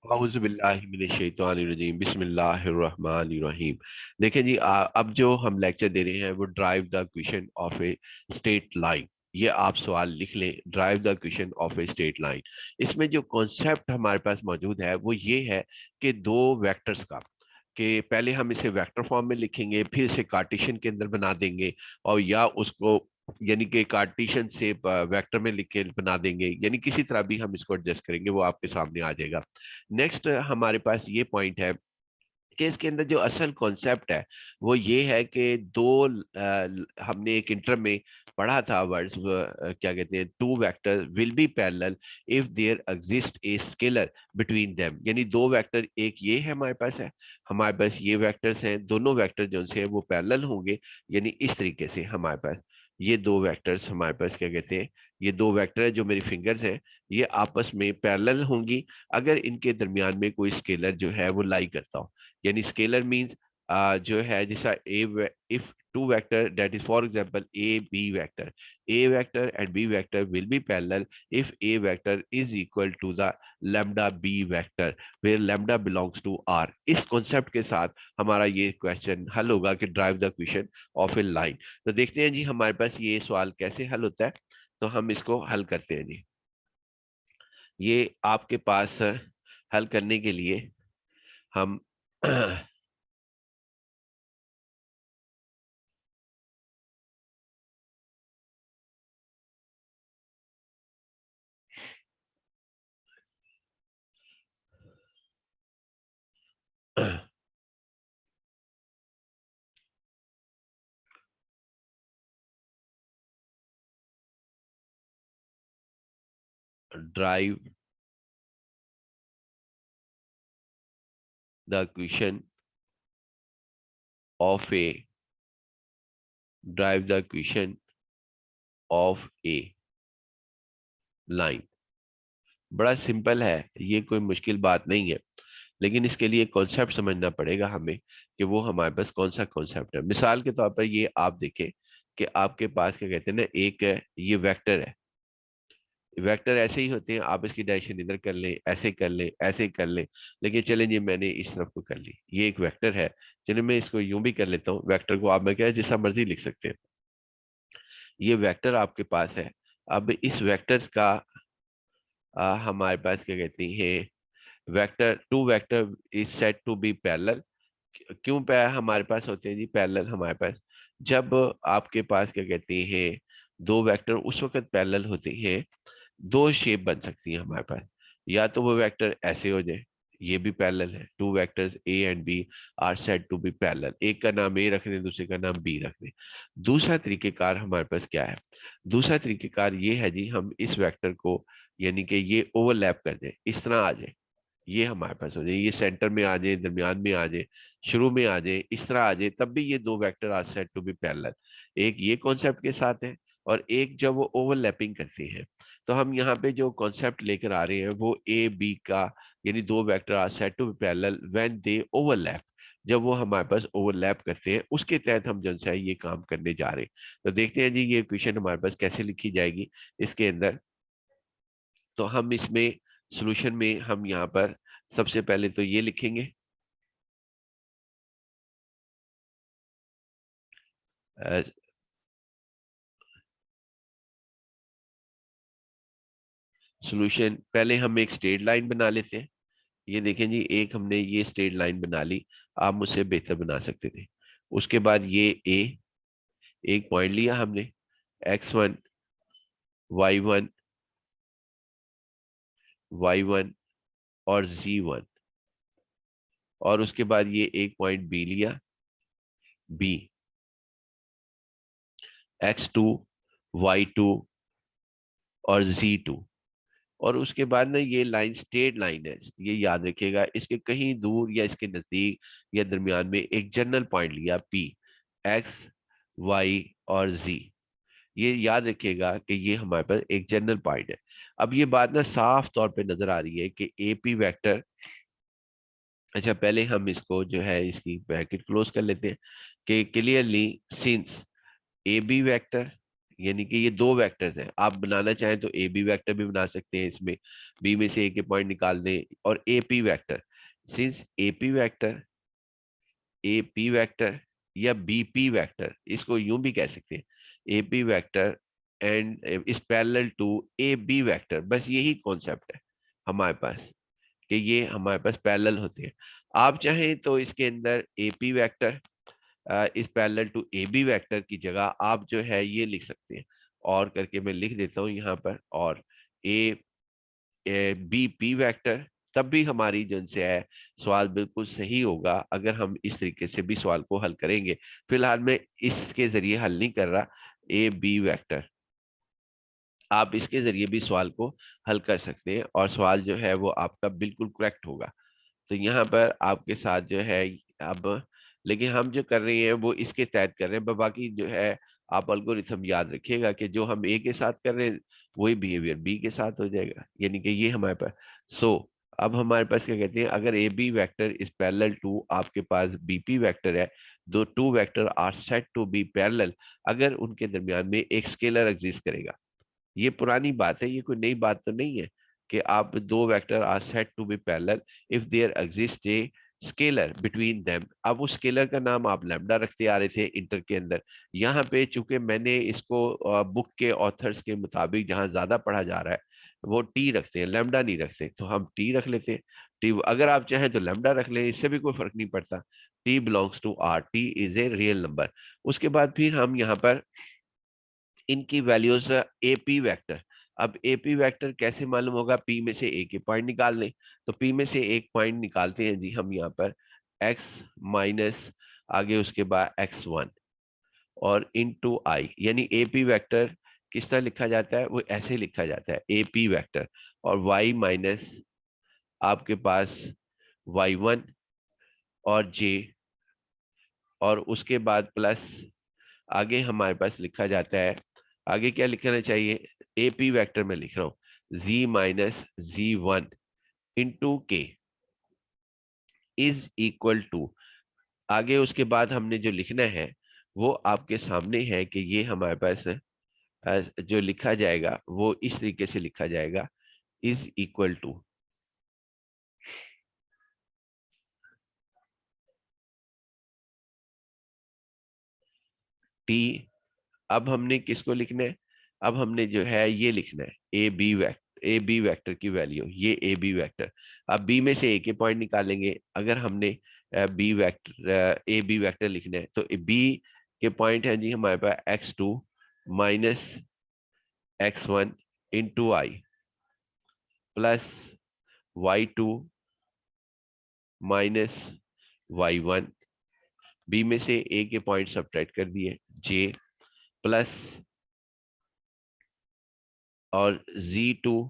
औज़ुबिल्लाहिमिनश्शैतानिर्रजीम बिस्मिल्लाहिर्रहमानिर्रहीम। देखें जी, अब जो हम लेक्चर दे रहे हैं वो drive the question of a straight line. ये आप सवाल लिख लें, drive the question of a straight line. इसमें जो कॉन्सेप्ट हमारे पास मौजूद है वो ये है कि दो वेक्टर्स का, कि पहले हम इसे वेक्टर फॉर्म में लिखेंगे, फिर इसे कार्टेशियन के अंदर बना देंगे, और या उसको यानी कि कार्टेशियन से वेक्टर में लिख के बना देंगे, यानी किसी तरह भी हम इसको एडजस्ट करेंगे, वो आपके सामने आ जाएगा। नेक्स्ट हमारे पास ये पॉइंट है कि इसके अंदर जो असल कॉन्सेप्ट है वो ये है कि हमने एक इंटर में पढ़ा था वर्ड्स, क्या कहते हैं, two vector will be parallel if there exist a scalar between them. यानी दो वेक्टर, एक ये है हमारे पास है, हमारे पास ये वेक्टर्स हैं, दोनों वेक्टर जो से वो पैरेलल होंगे। यानी इस तरीके से हमारे पास ये दो वेक्टर्स हमारे पास, क्या कहते हैं, ये दो वेक्टर है जो मेरी फिंगर्स हैं, ये आपस में पैरेलल होंगी अगर इनके दरमियान में कोई स्केलर जो है वो लाई करता हो। यानी स्केलर मींस जो है, जैसा a, if two vector that is for example a vector and b vector will be parallel if a vector is equal to the lambda b vector where lambda belongs to r. इस concept के साथ हमारा ये question हल होगा कि derive the question of a line. तो देखते हैं जी हमारे पास ये सवाल कैसे हल होता है। तो हम इसको हल करते हैं जी। ये आपके पास हल करने के लिए हम drive the question of A drive the question of a line. बड़ा सिंपल है, ये कोई मुश्किल बात नहीं है, लेकिन इसके लिए कॉन्सेप्ट समझना पड़ेगा हमें कि वो हमारे पास कौन सा कॉन्सेप्ट है। मिसाल के तौर पर ये आप देखें कि आपके पास, क्या कहते हैं ना, एक है ये वेक्टर है। वेक्टर ऐसे ही होते हैं, आप इसकी डायरेक्शन इधर कर लें, ऐसे कर लें, ऐसे कर लें, लेकिन चलें जी मैंने इस तरफ को कर ली, ये एक वेक्टर है। चलिए मैं इसको यूं भी कर लेता हूँ, वेक्टर को आप मैं क्या है जैसा मर्जी लिख सकते हैं। ये वेक्टर आपके पास है। अब इस वेक्टर का हमारे पास, क्या कहते हैं, vector two vector is set to be parallel. क्यों हमारे पास होते हैं जी पैरेलल हमारे पास? जब आपके पास, क्या कहते हैं, दो वेक्टर उस वक्त पैरेलल होते हैं, दो शेप बन सकती है हमारे पास। या तो वो वेक्टर ऐसे हो जाए, ये भी पैरेलल है, two vectors A and B are said to be parallel, एक का नाम ए रख दें, दूसरे का नाम बी रख दें। दूसरा तरीकेकार हमारे पास क्या है? दूसरा तरीकेकार ये है जी, हम इस वेक्टर को यानी कि ये ओवरलैप कर दें, इस तरह आ जाए, ये हमारे पास हो जाए, ये सेंटर में आ जाए, दरमियान में आ जाए, शुरू में आ जाए, इस तरह आ जाए, तब भी ये दो vector are said to be parallel. एक ये कॉन्सेप्ट के साथ है, और एक जब वो ओवरलैपिंग करते हैं। तो हम यहाँ पे जो कॉन्सेप्ट लेकर आ रहे हैं वो ए बी का, यानी दो vector are said to be parallel when they overlap. जब वो हमारे पास ओवरलैप करते हैं उसके तहत हम जो है ये काम करने जा रहे हैं। तो देखते हैं जी ये इक्वेशन हमारे पास कैसे लिखी जाएगी इसके अंदर। तो हम इसमें सॉल्यूशन में हम यहाँ पर सबसे पहले तो ये लिखेंगे, सॉल्यूशन पहले हम एक स्ट्रेट लाइन बना लेते हैं। ये देखें जी, एक हमने ये स्ट्रेट लाइन बना ली, आप मुझसे बेहतर बना सकते थे। उसके बाद ये ए, एक पॉइंट लिया हमने, x1 y1 y1 और z1, और उसके बाद ये एक पॉइंट बी लिया, बी, x2 y2 और z2। और उसके बाद ना ये लाइन स्ट्रेट लाइन है, ये याद रखिएगा, इसके कहीं दूर या इसके नजदीक या दरमियान में एक जनरल पॉइंट लिया, पी, एक्स, वाई और जी। ये याद रखिएगा कि ये हमारे पास एक जनरल पॉइंट है। अब ये बात ना साफ तौर पे नजर आ रही है कि एपी वेक्टर, अच्छा पहले हम इसको जो है इसकी ब्रैकेट क्लोज कर लेते हैं कि clearly since A B vector, यानी कि ये दो वेक्टर्स हैं, आप बनाना चाहें तो ए बी वेक्टर भी बना सकते हैं, इसमें बी में से ए के पॉइंट निकाल दें, और A P vector, since A P vector या बी पी वेक्टर, इसको यूं भी कह सकते हैं, A P vector and is parallel to A B vector, बस यही कॉन्सेप्ट है हमारे पास, कि ये हमारे पास पैरेलल होते हैं। आप चाहें तो इसके अंदर A P vector is parallel to A B vector की जगह आप जो है ये लिख सकते हैं, और करके मैं लिख देता हूँ यहाँ पर, और ए बी पी वेक्टर, तब भी हमारी जो से है सवाल बिल्कुल सही होगा अगर हम इस तरीके से भी सवाल को हल करेंगे। फिलहाल मैं इसके जरिए हल नहीं कर रहा, ए बी वेक्टर, आप इसके जरिए भी सवाल को हल कर सकते हैं और सवाल जो है वो आपका बिल्कुल करेक्ट होगा। तो यहाँ पर आपके साथ जो है अब, लेकिन हम जो कर रहे हैं वो इसके तहत कर रहे हैं, बाकी जो है आप एल्गोरिथम याद रखिएगा कि जो हम ए के साथ कर रहे हैं वही बिहेवियर बी के साथ हो जाएगा, यानी कि ये हमारे पास। सो अब हमारे पास क्या कहते हैं, अगर A B vector is parallel to आपके पास बी पी वेक्टर है, दो two vector are set to be parallel, अगर उनके दरमियान में एक स्केलर एग्जिस्ट करेगा। ये पुरानी बात है, ये कोई नई बात तो नहीं है कि आप दो vector are set to be parallel if there exist a scalar between them. अब उस स्केलर का नाम आप लैम्डा रखते आ रहे थे इंटर के अंदर, यहाँ पे चूंकि मैंने इसको बुक के ऑथर्स के मुताबिक जहाँ ज्यादा पढ़ा जा रहा है वो टी रखते हैं, लैम्डा नहीं रखते, तो हम टी रख लेते हैं। टी अगर आप चाहें तो लैम्डा रख लें, इससे भी कोई फर्क नहीं पड़ता। T belongs to R, T is a real number. उसके बाद फिर हम यहाँ पर इनकी वैल्यूज एपी वेक्टर, अब एपी वेक्टर कैसे मालूम होगा, पी में से ए के पॉइंट निकाल लें, तो पी में से एक पॉइंट निकालते हैं जी हम यहाँ पर, एक्स माइनस आगे उसके बाद x1 और इनटू आई, यानी एपी वेक्टर किस तरह लिखा जाता है, वो ऐसे लिखा जाता है एपी वेक्टर, और y माइनस आपके पास y1 और j, और उसके बाद प्लस आगे हमारे पास लिखा जाता है, आगे क्या लिखना चाहिए, एपी वेक्टर में लिख रहा हूं z माइनस z1 इंटू के इज इक्वल टू, आगे उसके बाद हमने जो लिखना है वो आपके सामने है कि ये हमारे पास जो लिखा जाएगा वो इस तरीके से लिखा जाएगा, इज इक्वल टू टी। अब हमने किसको लिखना है, अब हमने जो है ये लिखना है ए बी वेक्टर की वैल्यू, ये ए बी वेक्टर। अब बी में से ए के पॉइंट निकालेंगे, अगर हमने b vector a B vector लिखना है तो बी के पॉइंट है जी हमारे पास x2 minus x1 into i plus y2 minus y1, b में से ए के पॉइंट सब्ट्रैक्ट कर दिए, जे प्लस और z2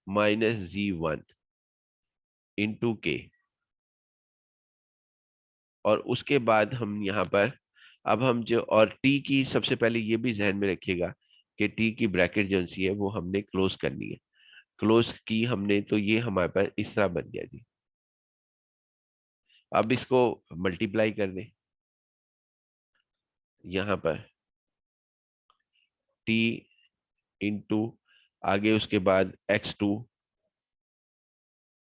माइनस z1 इंटू के, और उसके बाद हम यहाँ पर, अब हम जो, और टी की सबसे पहले ये भी जहन में रखिएगा कि टी की ब्रैकेट जो सी है वो हमने क्लोज करनी है, क्लोज की हमने तो ये हमारे पास इस तरह बन गया जी। अब इसको मल्टीप्लाई कर दें यहाँ पर, टी इंटू आगे उसके बाद x2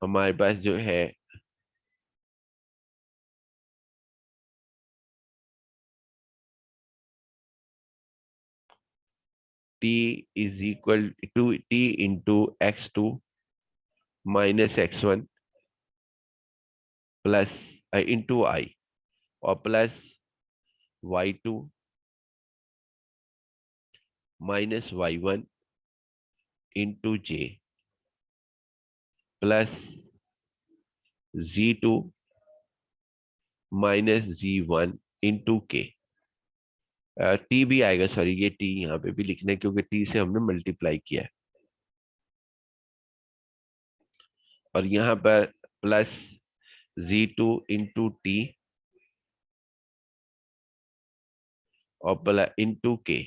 हमारे पास जो है t is equal to t into x2 minus x1 plus into i और plus y2 minus y1 into j plus z2 minus z1 into k. T भी आएगा, सॉरी ये टी यहाँ पे भी लिखना है क्योंकि टी से हमने मल्टीप्लाई किया है, और यहाँ पर प्लस z2 इंटू टी और प्लस इंटू के।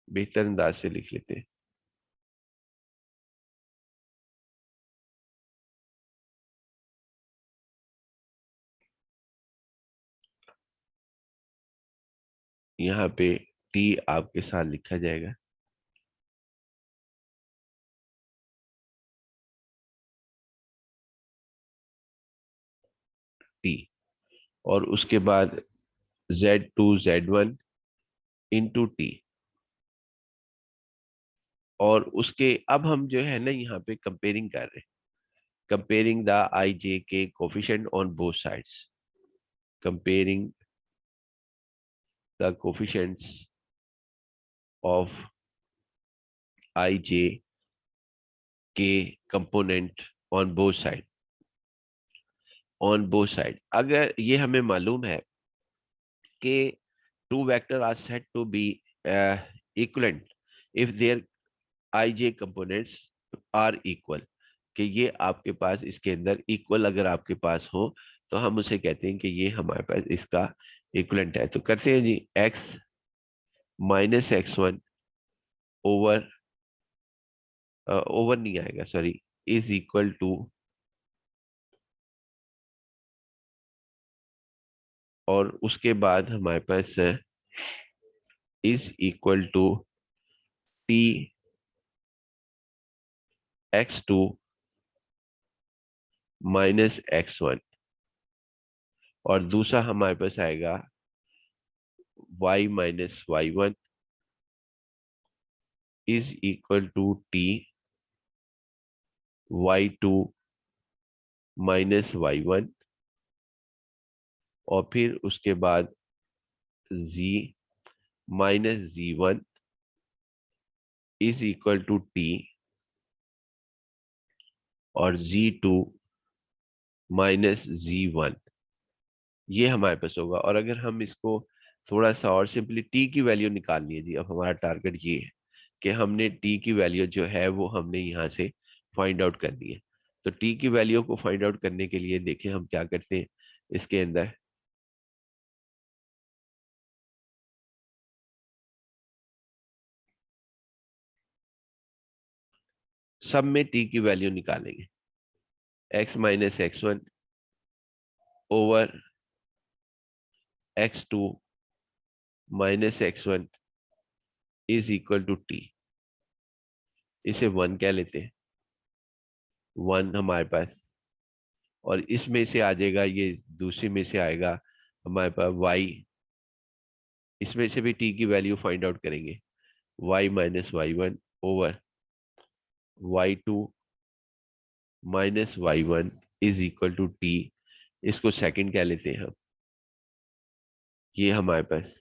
बेहतर अंदाज से लिख लेते हैं, यहाँ पे टी आपके साथ लिखा जाएगा, टी, और उसके बाद Z2 Z1 इंटू टी। और उसके अब हम जो है ना यहाँ पे कंपेयरिंग कर रहे हैं, comparing the i j k coefficient on both sides, comparing the coefficients of i j k component on both side, on both side. अगर ये हमें मालूम है कि two vector are said to be equivalent if their ij components are equal, कि ये आपके पास इसके अंदर इक्वल अगर आपके पास हो तो हम उसे कहते हैं कि ये हमारे पास इसका इक्वलेंट है। तो करते हैं जी, x minus x1 over, over नहीं आएगा सॉरी, इज इक्वल टू, और उसके बाद हमारे पास is equal to t x2 minus x1, और दूसरा हमारे पास आएगा y minus y1 is equal to t y2 minus y1, और फिर उसके बाद z minus z1 is equal to T और z2 माइनस z1। ये हमारे पास होगा। और अगर हम इसको थोड़ा सा और सिंपली टी की वैल्यू निकालनी है जी, अब हमारा टारगेट ये है कि हमने टी की वैल्यू जो है वो हमने यहाँ से फाइंड आउट करनी है। तो टी की वैल्यू को फाइंड आउट करने के लिए देखें हम क्या करते हैं, इसके अंदर सब में टी की वैल्यू निकालेंगे, x minus x1 over x2 minus x1 is equal to T. इसे वन कह लेते हैं, वन हमारे पास, और इसमें से आ जाएगा, ये दूसरी में से आएगा हमारे पास y, इसमें से भी t की वैल्यू फाइंड आउट करेंगे, y minus y1 over y2 minus y1 is equal to T. इसको सेकंड कह लेते हैं हम, ये हमारे पास।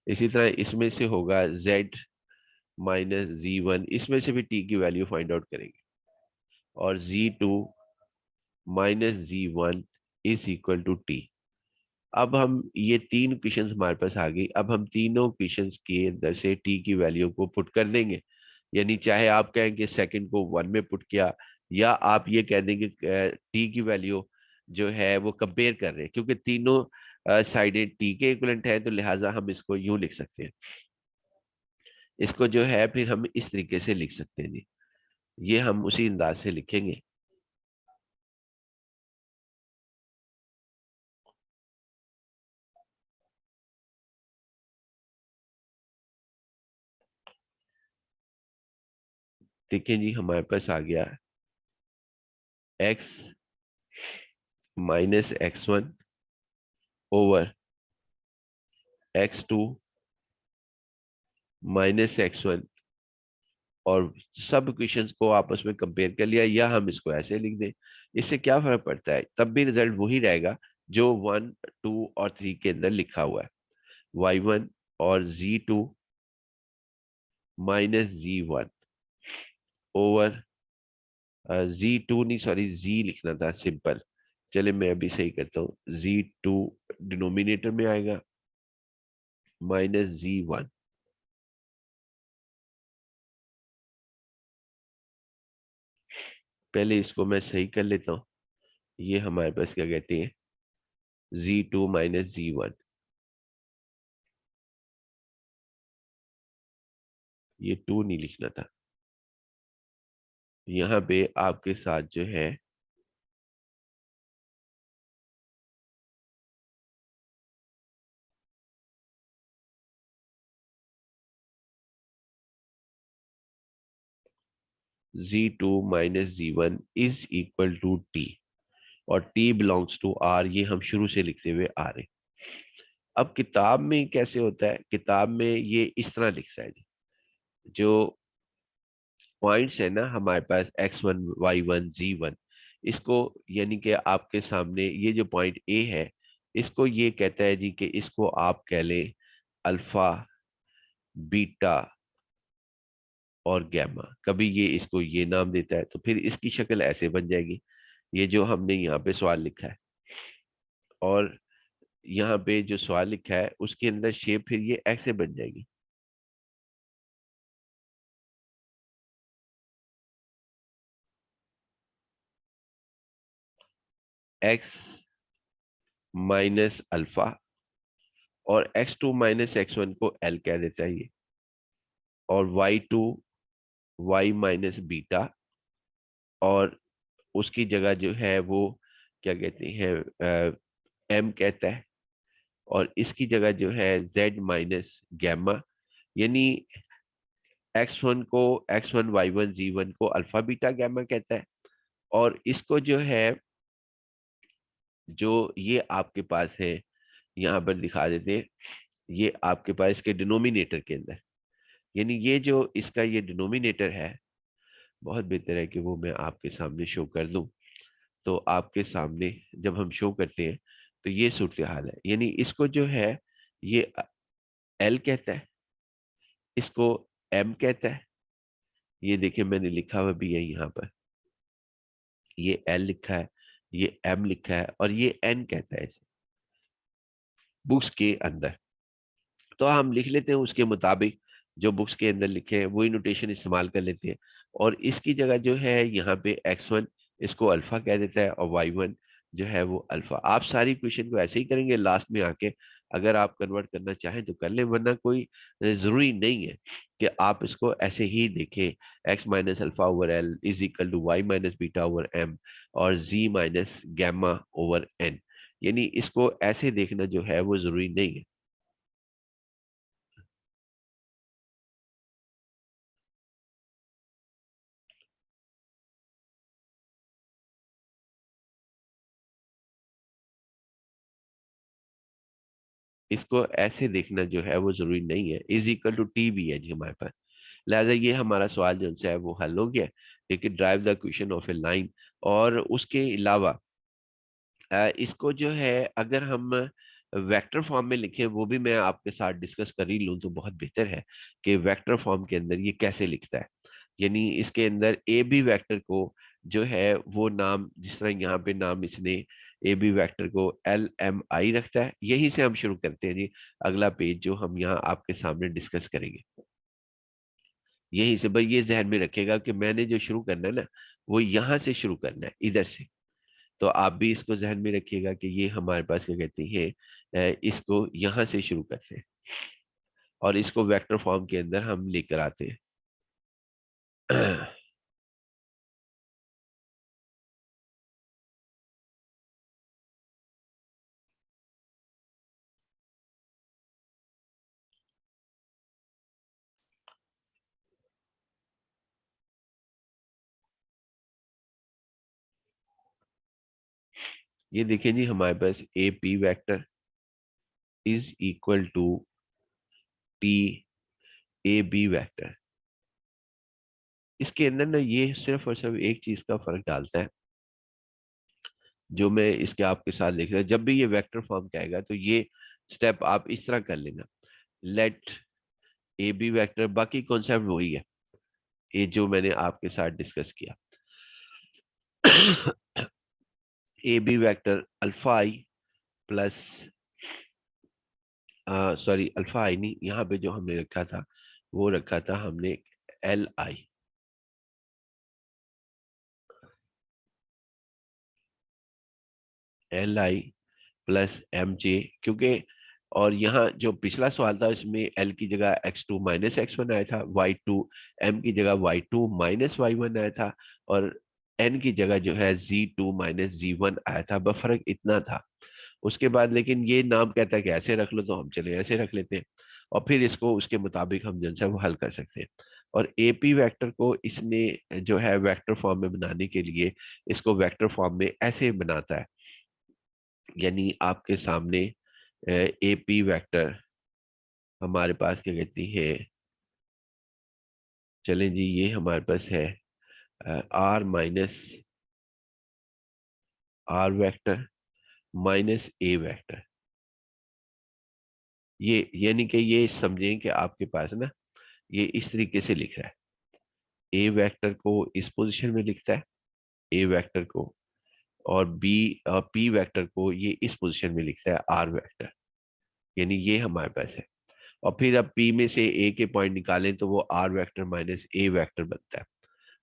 इसी तरह इसमें से होगा z माइनस z1, इसमें से भी t की वैल्यू फाइंड आउट करेंगे, और z2 minus z1 is equal to T. अब हम ये तीन क्वेश्चंस हमारे पास आ गई, अब हम तीनों क्वेश्चंस के अंदर से टी की वैल्यू को पुट कर देंगे। यानी चाहे आप कहें कि सेकंड को वन में पुट किया, या आप ये कह देंगे टी की वैल्यू जो है वो कंपेयर कर रहे हैं, क्योंकि तीनों साइडें टी के इक्विवेलेंट है, तो लिहाजा हम इसको यूं लिख सकते हैं। इसको जो है फिर हम इस तरीके से लिख सकते हैं जी, ये हम उसी अंदाज से लिखेंगे। देखें जी, हमारे पास आ गया x minus x1 over x2 minus x1, और सब इक्वेशंस को आपस में कंपेयर कर लिया, या हम इसको ऐसे लिख दें। इससे क्या फर्क पड़ता है, तब भी रिजल्ट वही रहेगा जो 1 2 और 3 के अंदर लिखा हुआ है, y1 और z2 minus z1 over z2 नहीं सॉरी z लिखना था सिंपल, चले मैं अभी सही करता हूँ, z2 डिनोमिनेटर में आएगा माइनस z1। पहले इसको मैं सही कर लेता हूँ, ये हमारे पास क्या कहते हैं, z2 माइनस z1, ये 2 नहीं लिखना था, यहाँ पे आपके साथ जो है Z2 minus Z1 is equal to T, और T बिलोंग्स टू R, ये हम शुरू से लिखते हुए आ रहे हैं। अब किताब में कैसे होता है, किताब में ये इस तरह लिखता है जी, जो पॉइंट्स है ना हमारे पास x1 y1 z1, इसको यानी कि आपके सामने ये जो पॉइंट ए है, इसको ये कहता है जी कि इसको आप कह लें अल्फा, बीटा और गैमा। कभी ये इसको ये नाम देता है, तो फिर इसकी शक्ल ऐसे बन जाएगी, ये जो हमने यहाँ पे सवाल लिखा है, और यहाँ पे जो सवाल लिखा है उसके अंदर शेप फिर ये ऐसे बन जाएगी। एक्स माइनस अल्फा, और x2 माइनस x1 को L कह देता है ये, और y2 y माइनस बीटा, और उसकी जगह जो है वो क्या कहते हैं m कहता है, और इसकी जगह जो है z माइनस गैमा, यानी x1 को x1 y1 z1 को अल्फा बीटा गैमा कहता है। और इसको जो है, जो ये आपके पास है यहाँ पर दिखा देते हैं, ये आपके पास इसके डिनोमिनेटर के अंदर, यानी ये जो इसका ये डिनोमिनेटर है, बहुत बेहतर है कि वो मैं आपके सामने शो कर दूं। तो आपके सामने जब हम शो करते हैं तो ये सूरत हाल है, यानी इसको जो है ये एल कहता है, इसको एम कहता है। ये देखिए मैंने लिखा हुआ भी है यहाँ पर, ये एल लिखा है, ये एम लिखा है, और ये एन कहता है इसे बुक्स के अंदर। तो हम लिख लेते हैं उसके मुताबिक, जो बुक्स के अंदर लिखे हैं वही नोटेशन इस्तेमाल कर लेते हैं। और इसकी जगह जो है यहाँ पे x1 इसको अल्फा कह देता है, और y1 जो है वो अल्फा। आप सारी क्वेश्चन को ऐसे ही करेंगे, लास्ट में आके अगर आप कन्वर्ट करना चाहें तो कर लें, वरना कोई जरूरी नहीं है कि आप इसको ऐसे ही देखें। x minus alpha over L is equal to Y minus beta over M, और z minus gamma over N, यानी इसको ऐसे देखना जो है वो जरूरी नहीं है। इसको ऐसे देखना जो है वो जरूरी नहीं है। इज इक्वल टू टी भी है जी हमारे पास, लिहाजा ये हमारा सवाल जो है वो हल हो गया। लेकिन drive the question of a line, और उसके अलावा इसको जो है अगर हम वेक्टर फॉर्म में लिखें, वो भी मैं आपके साथ डिस्कस कर ही लूँ तो बहुत बेहतर है कि वेक्टर फॉर्म के अंदर ये कैसे लिखता है। यानी इसके अंदर ए बी वेक्टर को जो है वो नाम, जिस तरह यहाँ पे नाम इसने ए बी वेक्टर को एल एम आई रखता है, यहीं से हम शुरू करते हैं जी। अगला पेज जो हम यहाँ आपके सामने डिस्कस करेंगे, यहीं से भाई ये जहन में रखेगा कि मैंने जो शुरू करना है ना, वो यहाँ से शुरू करना है, इधर से। तो आप भी इसको जहन में रखिएगा कि ये हमारे पास क्या कहते हैं, इसको यहाँ से शुरू करते हैं, और इसको वेक्टर फॉर्म के अंदर हम लेकर आते हैं। ये देखिए जी, हमारे पास a p vector is equal to t a b vector. इसके अंदर ना ये सिर्फ और सिर्फ एक चीज का फर्क डालता है, जो मैं इसके आपके साथ लिख रहा हूँ। जब भी ये वेक्टर फॉर्म का आएगा तो ये स्टेप आप इस तरह कर लेना, लेट ए बी वैक्टर, बाकी कॉन्सेप्ट वही है ये जो मैंने आपके साथ डिस्कस किया। A b vector alpha i plus, sorry alpha i नहीं, यहाँ पे जो हमने रखा था वो रखा था हमने L I, L I plus M J, क्योंकि और यहाँ जो पिछला सवाल था इसमें एल की जगह x2 माइनस x1 आया था, y2 m की जगह y2 माइनस y1 आया था, और n की जगह जो है z2 माइनस z1 आया था। बस फर्क इतना था। उसके बाद लेकिन ये नाम कहता है कि ऐसे रख लो, तो हम चले ऐसे रख लेते हैं, और फिर इसको उसके मुताबिक हम जो है वो हल कर सकते हैं। और एपी वेक्टर को इसने जो है वेक्टर फॉर्म में बनाने के लिए इसको वेक्टर फॉर्म में ऐसे बनाता है, यानी आपके सामने एपी वेक्टर हमारे पास क्या कहती है, चलें जी, ये हमारे पास है R minus R vector minus A vector. ये यानी कि ये समझें कि आपके पास ना ये इस तरीके से लिख रहा है, ए वेक्टर को इस पोजीशन में लिखता है, ए वेक्टर को, और बी पी वेक्टर को ये इस पोजीशन में लिखता है आर वेक्टर, यानी ये हमारे पास है। और फिर अब पी में से ए के पॉइंट निकालें तो वो R vector minus A vector बनता है।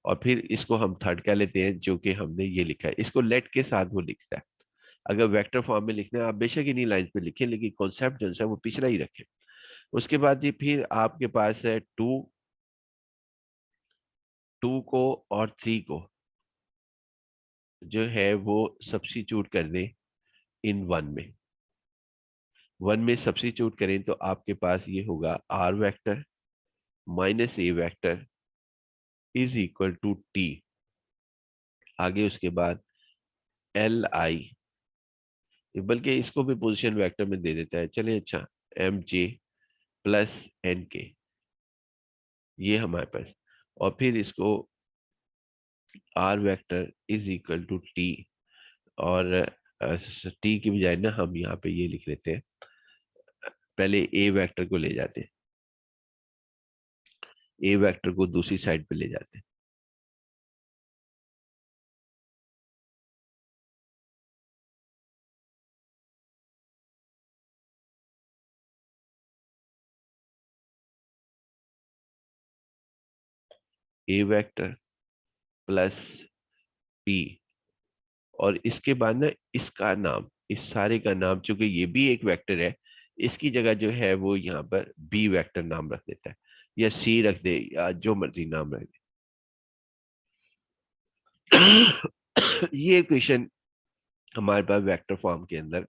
और फिर इसको हम थर्ड कह लेते हैं, जो कि हमने ये लिखा है, इसको लेट के साथ वो लिखता है। अगर वेक्टर फॉर्म में लिखना है आप बेशक इन्हीं लाइन पे लिखें, लेकिन कॉन्सेप्ट जो है वो पिछला ही रखें। उसके बाद जी फिर आपके पास है टू को और थ्री को जो है वो सब्स्टिट्यूट कर दें इन वन में सब्स्टिट्यूट करें तो आपके पास ये होगा R vector minus A vector is equal to T. आगे उसके बाद एल आई, बल्कि इसको भी पोजीशन वेक्टर में दे देता है, चले अच्छा, एम जे प्लस एन के, ये हमारे पास। और फिर इसको R vector is equal to T, और टी की बजाय ना हम यहाँ पे ये लिख लेते हैं, पहले ए वेक्टर को ले जाते हैं, ए वेक्टर को दूसरी साइड पे ले जाते हैं। ए वेक्टर प्लस पी, और इसके बाद ना इसका नाम, इस सारे का नाम, चूंकि ये भी एक वेक्टर है, इसकी जगह जो है वो यहाँ पर बी वेक्टर नाम रख देता है, या सी रख दे, या जो मर्जी नाम रख दे। ये इक्वेशन हमारे पास वेक्टर फॉर्म के अंदर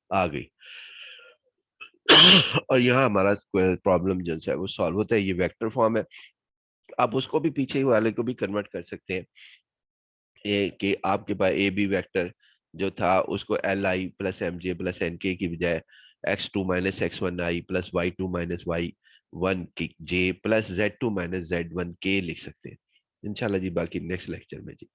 आ गई। और यहाँ हमारा प्रॉब्लम जो है वो सॉल्व होता है, ये वेक्टर फॉर्म है। आप उसको भी पीछे वाले को भी कन्वर्ट कर सकते हैं, ये कि आपके पास ए बी वेक्टर जो था उसको L I plus M J plus N K की बजाय X two minus X one I plus Y two minus Y one J plus Z two minus Z one K लिख सकते हैं। इंशाल्लाह जी, बाकी नेक्स्ट लेक्चर में जी।